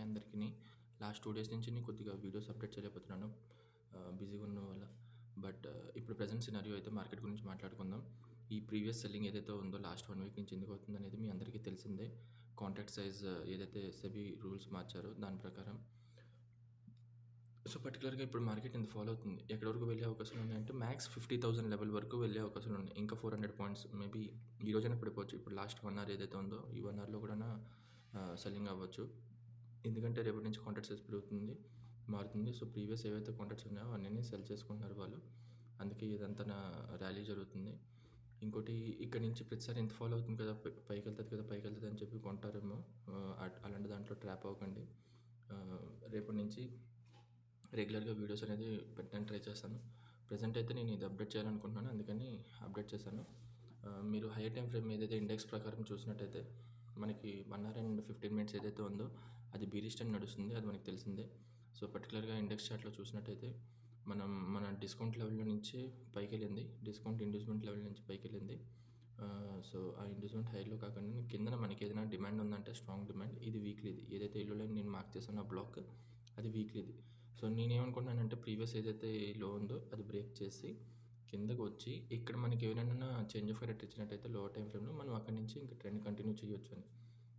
అందరికిని. Last 2 days నుంచి నేను కొద్దిగా వీడియోస్ అప్డేట్ చేయలేకపోతున్నాను. బిజీగా ఉండడం వల్ల. బట్ ఇప్పుడు ప్రెజెంట్ సినారియో అయితే మార్కెట్ గురించి మాట్లాడుకుందాం. ఈ ప్రీవియస్ సెల్లింగ్ ఏదైతే ఉందో లాస్ట్ 1 వీక్ నుంచి ఎందుకు అవుతుందనేది మీ అందరికీ తెలిసిందే. కాంట్రాక్ట్ సైజ్ ఏదైతే సెబీ రూల్స్ మార్చారో దాని ప్రకారం. సో, పర్టిక్యులర్‌గా ఇప్పుడు మార్కెట్ ఇంత ఫాలో అవుతుంది. ఎక్కడి వరకు వెళ్ళే అవకాశాలు ఉన్నాయంటే మ్యాక్స్ 50,000 లెవెల్ వరకు వెళ్ళే అవకాశాలు ఉన్నాయి. ఇంకా 400 పాయింట్స్ మేబీ ఈ రోజైనా పడిపోవచ్చు. ఇప్పుడు లాస్ట్ 1 అవర్ ఏదైతే ఉందో ఈ 1 అవర్‌లో కూడానా సెల్లింగ్ అవ్వచ్చు. ఎందుకంటే రేపటి నుంచి కాంట్రాక్ట్ సైజ్ పెరుగుతుంది, మారుతుంది. సో, ప్రీవియస్ ఏవైతే కాంట్రాక్ట్స్ ఉన్నాయో అవన్నీ సెల్ చేసుకుంటున్నారు వాళ్ళు. అందుకే ఇదంతా ర్యాలీ జరుగుతుంది. ఇంకోటి ఇక్కడి నుంచి ప్రతిసారి ఇంత ఫాలో అవుతుంది కదా! పైకెళ్తది కదా! పైకెళ్తది అని చెప్పి కొంటారేమో. అలాంటి దాంట్లో ట్రాప్ అవ్వకండి. రేపటి నుంచి రెగ్యులర్‌గా వీడియోస్ అనేది పెట్టడానికి ట్రై చేస్తాను. ప్రెజెంట్ అయితే నేను ఇది అప్డేట్ చేయాలనుకుంటున్నాను. అందుకని అప్డేట్ చేశాను. మీరు హైయర్ టైమ్ ఫ్రేమ్ ఏదైతే ఇండెక్స్ ప్రకారం చూసినట్టయితే మనకి 1 అవర్ అండ్ 15 మినిట్స్ ఏదైతే ఉందో అది బీరిష్ ట్రెండ్ నడుస్తుంది. అది మనకు తెలిసిందే. సో, పర్టిక్యులర్‌గా ఇండెక్స్ చార్ట్‌లో చూసినట్టయితే మన డిస్కౌంట్ లెవెల్‌లో నుంచి పైకెళ్ళింది. డిస్కౌంట్ ఇండ్యూస్‌మెంట్ లెవెల్ నుంచి పైకెళ్ళింది. సో, ఆ ఇండ్యూస్‌మెంట్ హైలో కాకుండా కిందన మనకి ఏదైనా డిమాండ్ ఉందంటే స్ట్రాంగ్ డిమాండ్ ఇది వీక్లీది. ఏదైతే యెల్లో లైన్ నేను మార్క్ చేశానో ఆ బ్లాక్ అది వీక్లీది. సో, నేనేమనుకుంటున్నానంటే ప్రీవియస్ ఏదైతే లో ఉందో అది బ్రేక్ చేసి కిందకు వచ్చి ఇక్కడ మనకి ఎవరైనా చేంజ్ ఆఫ్ క్యారెక్టర్ ఇచ్చినట్టయితే లోవర్ టైమ్ ఫ్రేమ్‌లో మనం అక్కడి నుంచి ఇంక ట్రెండ్ కంటిన్యూ చేయొచ్చు అని.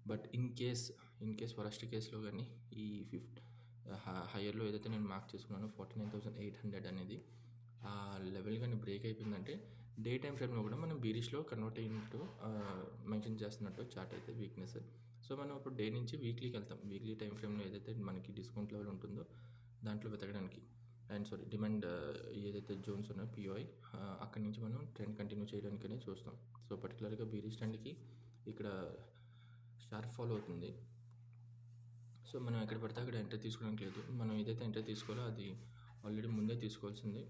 బట్ ఇన్ కేస్ వరస్ట్ కేస్‌లో గానీ ఈ హైయర్‌లో ఏదైతే నేను మార్క్ చేసుకున్నానో 49,800 అనేది ఆ లెవెల్ గాని బ్రేక్ అయిపోయిందంటే డే టైమ్ ఫ్రేమ్‌లో కూడా మనం బీరిష్‌లో కన్వర్ట్ అయినట్టు మెన్షన్ చేస్తున్నట్టు చార్ట్ అయితే వీక్‌నెస్. సో, మనం ఇప్పుడు డే నుంచి వీక్లీకి వెళ్తాం. వీక్లీ టైమ్ ఫ్రేమ్‌లో ఏదైతే మనకి డిస్కౌంట్ లెవెల్ ఉంటుందో దాంట్లో వెతకడానికి డిమాండ్ ఏదైతే జోన్స్ ఉన్నాయో పీఓఐ అక్కడి నుంచి మనం ట్రెండ్ కంటిన్యూ చేయడానికనే చూస్తాం. సో, పర్టిక్యులర్‌గా బీరిష్ ట్రెండ్‌కి ఇక్కడ షార్ప్ ఫాలో అవుతుంది. సో, మనం ఎక్కడ పడితే అక్కడ ఎంట్రీ తీసుకోవడానికి లేదు. మనం ఏదైతే ఎంట్రీ తీసుకోవాలో అది ఆల్రెడీ ముందే తీసుకోవాల్సింది.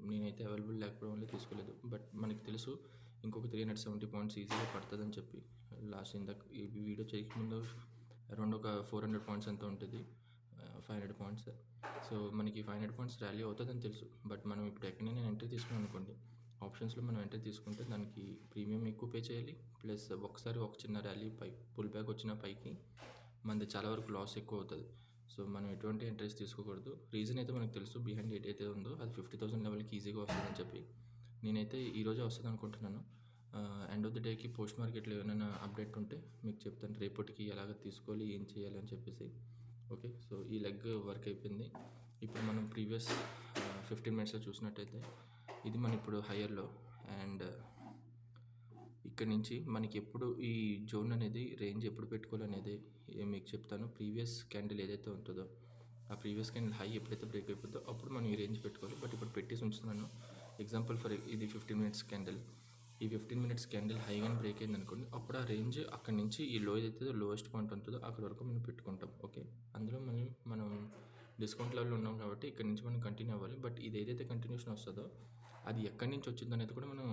నేనైతే అవైలబుల్ లేకపోవడం వల్ల తీసుకోలేదు. బట్ మనకి తెలుసు ఇంకొక 370 పాయింట్స్ ఈజీగా పడతదని చెప్పి. లాస్ట్ ఇందాక ఈ వీడియో చేయకముందు అరౌండ్ ఒక 400 పాయింట్స్ ఎంతో ఉంటది. 500 పాయింట్స్. సో, మనకి 500 పాయింట్స్ ర్యాలీ అవుతదని తెలుసు. బట్ మనం ఇప్పుడు ఎక్కడైనా ఎంట్రీ తీసుకున్నాం అనుకోండి, ఆప్షన్స్‌లో మనం ఎంట్రీ తీసుకుంటే దానికి ప్రీమియం ఎక్కువ పే చేయాలి. ప్లస్ ఒకసారి ఒక చిన్న ర్యాలీ పుల్ బ్యాక్ వచ్చిన పైకి మనది చాలా వరకు లాస్ ఎక్కువ అవుతది. సో, మనం ఎటువంటి ఎంట్రీస్ తీసుకోకూడదు. రీజన్ అయితే మనకు తెలుసు బిహైండ్ ఏదైతే ఉందో అది 50,000 లెవెల్‌కి ఈజీగా వస్తదని చెప్పి. నేనైతే ఈరోజే వస్తదనుకుంటున్నాను. ఎండ్ ఆఫ్ ది డేకి పోస్ట్ మార్కెట్‌లో ఏమైనా అప్డేట్ ఉంటే మీకు చెప్తాను. రేపటికి ఎలాగ తీసుకోవాలి, ఏం చేయాలి అని చెప్పేసి. ఓకే. సో, ఈ లెగ్ వర్క్ అయిపోయింది. ఇప్పుడు మనం ప్రీవియస్ 15 మినిట్స్‌లో చూసినట్టయితే ఇది మన ఇప్పుడు హైయర్‌లో అండ్ ఇక్కడి నుంచి మనకి ఎప్పుడు ఈ జోన్ అనేది రేంజ్ ఎప్పుడు పెట్టుకోవాలనేది మీకు చెప్తాను. ప్రీవియస్ క్యాండిల్ ఏదైతే ఉంటుందో ఆ ప్రీవియస్ క్యాండిల్ హై ఎప్పుడైతే బ్రేక్ అయిపోద్దో అప్పుడు మనం ఈ రేంజ్ పెట్టుకోవాలి. బట్ ఇప్పుడు పెట్టేసి ఉంచుతున్నాను. ఎగ్జాంపుల్ ఫర్ ఇది 15 మినిట్స్ క్యాండిల్. ఈ 15 మినిట్స్ క్యాండిల్ హై గాని బ్రేక్ అయిందనుకోండి, అప్పుడు ఆ రేంజ్ అక్కడి నుంచి ఈ లో ఏదైతే లోయెస్ట్ పాయింట్ ఉంటుందో అక్కడి వరకు మనం పెట్టుకుంటాం. ఓకే. అందులో మనం డిస్కౌంట్ లెవెల్‌లో ఉన్నాం కాబట్టి ఇక్కడి నుంచి మనం కంటిన్యూ అవ్వాలి. బట్ ఇది ఏదైతే కంటిన్యూషన్ వస్తదో అది ఎక్కడి నుంచి వచ్చిందనేది కూడా మనం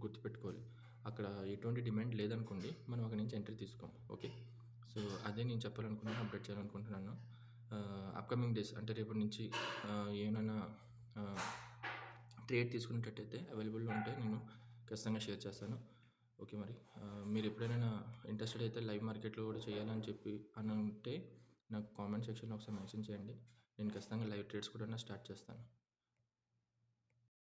గుర్తుపెట్టుకోవాలి. అక్కడ ఎటువంటి డిమాండ్ లేదనుకోండి, మనం అక్కడి నుంచి ఎంట్రీ తీసుకోం. ఓకే. సో, అదే నేను చెప్పాలనుకున్నాను, అప్డేట్ చేయాలనుకుంటున్నాను. అప్‌కమింగ్ డేస్ అంటే రేపటి నుంచి ఏమైనా ట్రేడ్ తీసుకునేటట్టయితే అవైలబుల్‌లో ఉంటే నేను ఖచ్చితంగా షేర్ చేస్తాను. ఓకే మరి. మీరు ఎప్పుడైనా ఇంట్రెస్టెడ్ అయితే లైవ్ మార్కెట్‌లో కూడా చేయాలని చెప్పి అని ఉంటే నాకు కామెంట్ సెక్షన్‌లో ఒకసారి మెన్షన్ చేయండి. నేను ఖచ్చితంగా లైవ్ ట్రేడ్స్ కూడా స్టార్ట్ చేస్తాను.